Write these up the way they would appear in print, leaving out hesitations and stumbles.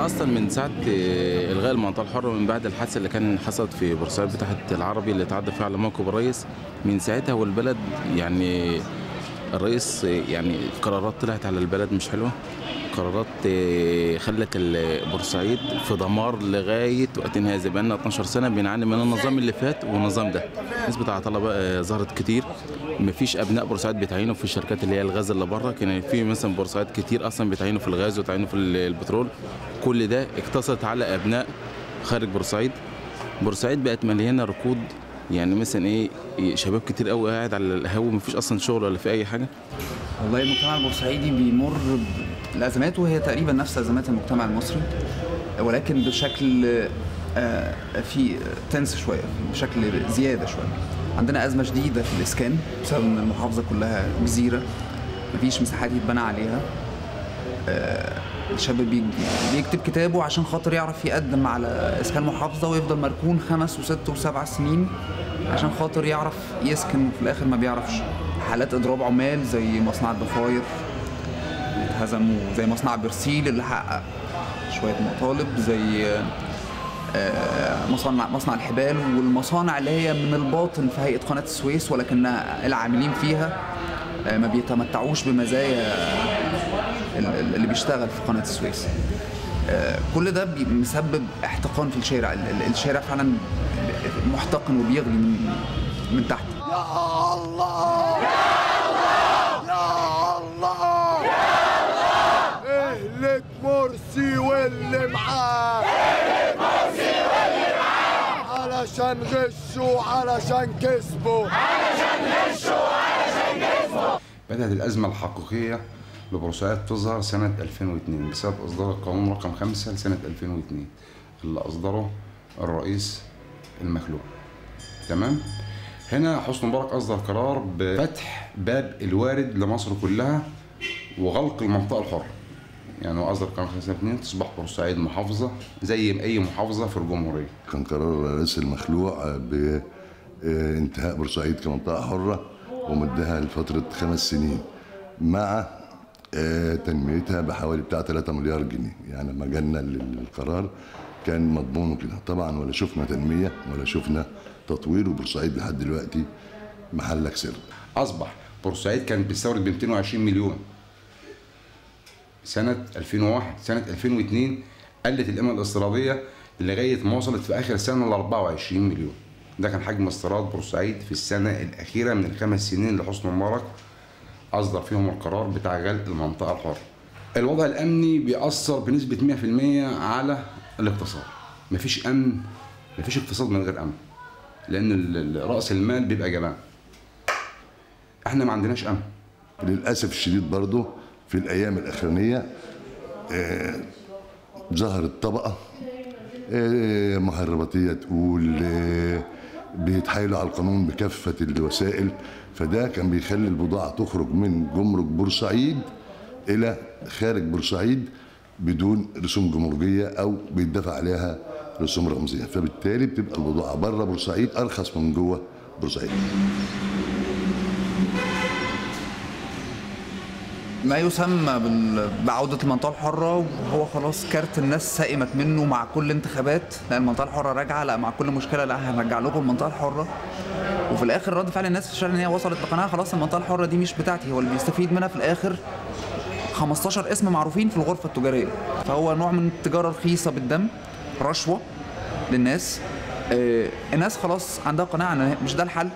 والله اصلا من ساعه الغاء المنطقه الحره، من بعد الحادثه اللي كان حصلت في بورسعيد بتاعه العربي اللي تعدى فيها على موكب الرئيس، من ساعتها والبلد يعني الرئيس يعني قرارات طلعت على البلد مش حلوه، قرارات خلت بورسعيد في دمار لغايه وقتنا هذا. بقالنا 12 سنه بنعاني من النظام اللي فات والنظام ده. نسبه العطله بقى ظهرت كتير، مفيش ابناء بورسعيد بيتعينوا في الشركات اللي هي الغاز اللي بره. كان في مثلا بورسعيد كتير اصلا بيتعينوا في الغاز وتعينوا في البترول، كل ده اقتصرت على ابناء خارج بورسعيد. بورسعيد بقت مليانه ركود، يعني مثلا ايه، شباب كتير قوي قاعد على القهوه، مفيش اصلا شغل ولا في اي حاجه. والله المجتمع البورسعيدي بيمر الازمات وهي تقريبا نفس ازمات المجتمع المصري، ولكن بشكل في تنس شويه، بشكل زياده شويه. عندنا ازمه شديده في الاسكان بسبب ان المحافظه كلها جزيره، مفيش مساحات يتبنى عليها. الشاب بيكتب كتابه عشان خاطر يعرف يقدم على اسكان محافظه ويفضل مركون 5 و6 و7 سنين عشان خاطر يعرف يسكن، وفي الاخر ما بيعرفش. حالات اضراب عمال زي مصنع الضفاير اتهزموا، زي مصنع برسيل اللي حقق شويه مطالب، زي مصنع الحبال، والمصانع اللي هي من الباطن في هيئه قناه السويس ولكن العاملين فيها ما بيتمتعوش بمزايا اللي بيشتغل في قناه السويس. كل ده مسبب احتقان في الشارع. الشارع فعلا محتقن وبيغلي من تحت. يا الله يا الله يا الله يا الله، اهلك مرسي واللي معاه، اهلك مرسي واللي معاه، علشان غشوا علشان كسبوا، علشان غشوا علشان كسبوا. بدأت الأزمة الحقيقية لبورسعيد تظهر سنة 2002 بسبب إصدار القانون رقم 5 لسنة 2002 اللي أصدره الرئيس المخلوع. تمام؟ هنا حسني مبارك أصدر قرار بفتح باب الوارد لمصر كلها وغلق المنطقة الحرة. يعني هو أصدر قرار 5/2 تصبح بورسعيد محافظة زي أي محافظة في الجمهورية. كان قرار الرئيس المخلوع بانتهاء بورسعيد كمنطقة حرة ومدها لفترة 5 سنين مع تنميتها بحوالي بتاع 3 مليار جنيه. يعني لما جالنا القرار كان مضمونه كده طبعا، ولا شفنا تنميه ولا شفنا تطوير، وبورسعيد لحد دلوقتي محلك سر. اصبح بورسعيد كانت بتستورد ب 220 مليون سنه 2001، سنه 2002 قلت القيمه الاستيراديه لغايه ما وصلت في اخر سنه ل 24 مليون. ده كان حجم استيراد بورسعيد في السنه الاخيره من ال5 سنين اللي حسني مبارك أصدر فيهم القرار بتاع غلق المنطقة الحرة. الوضع الأمني بيأثر بنسبة 100% على الاقتصاد. مفيش أمن، مفيش اقتصاد من غير أمن. لأن رأس المال بيبقى جبان. إحنا ما عندناش أمن. للأسف الشديد برضه في الأيام الأخرانية ظهرت طبقة مهرباتية تقول بيتحايلوا على القانون بكافة الوسائل، فده كان بيخلي البضاعة تخرج من جمرك بورسعيد إلى خارج بورسعيد بدون رسوم جمركية أو بيدفع عليها رسوم رمزية، فبالتالي بتبقى البضاعة بره بورسعيد أرخص من جوه بورسعيد. ما يسمى بعودة المنطقة الحرة، وهو خلاص كارت الناس سئمت منه مع كل انتخابات. لا المنطقة الحرة راجعة، لا مع كل مشكلة لا هنرجع لكم المنطقة الحرة. وفي الآخر رد فعل الناس في الشارع إن هي وصلت لقناعة خلاص المنطقة الحرة دي مش بتاعتي. هو اللي بيستفيد منها في الآخر 15 اسم معروفين في الغرفة التجارية، فهو نوع من التجارة رخيصة بالدم، رشوة للناس. الناس خلاص عندها قناعة إن مش ده الحل،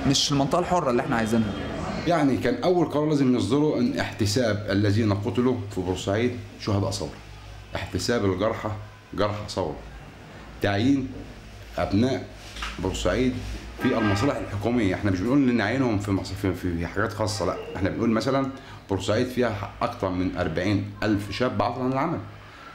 مش المنطقة الحرة اللي احنا عايزينها. يعني كان أول قرار لازم نصدره إن احتساب الذين قتلوا في بورسعيد شهداء ثورة، احتساب الجرحى جرحى ثورة، تعيين أبناء بورسعيد في المصالح الحكومية. احنا مش بنقول نعينهم في حاجات خاصة، لا احنا بنقول مثلا بورسعيد فيها أكثر من 40,000 شاب عطل عن العمل،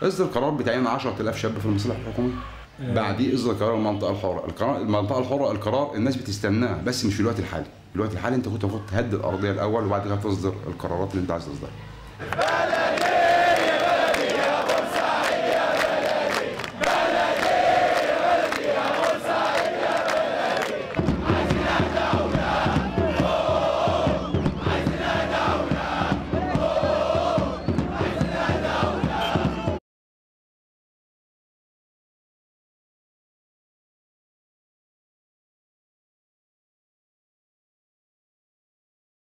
اصدر قرار بتعيين 10,000 شاب في المصالح الحكومية. بعديه اصدر قرار المنطقة الحرة. المنطقة الحرة القرار الناس بتستناه بس مش في الوقت الحالي. في الوقت الحالي انت كنت المفروض تهدي الارضيه الاول وبعد كده تصدر القرارات اللي انت عايز تصدرها.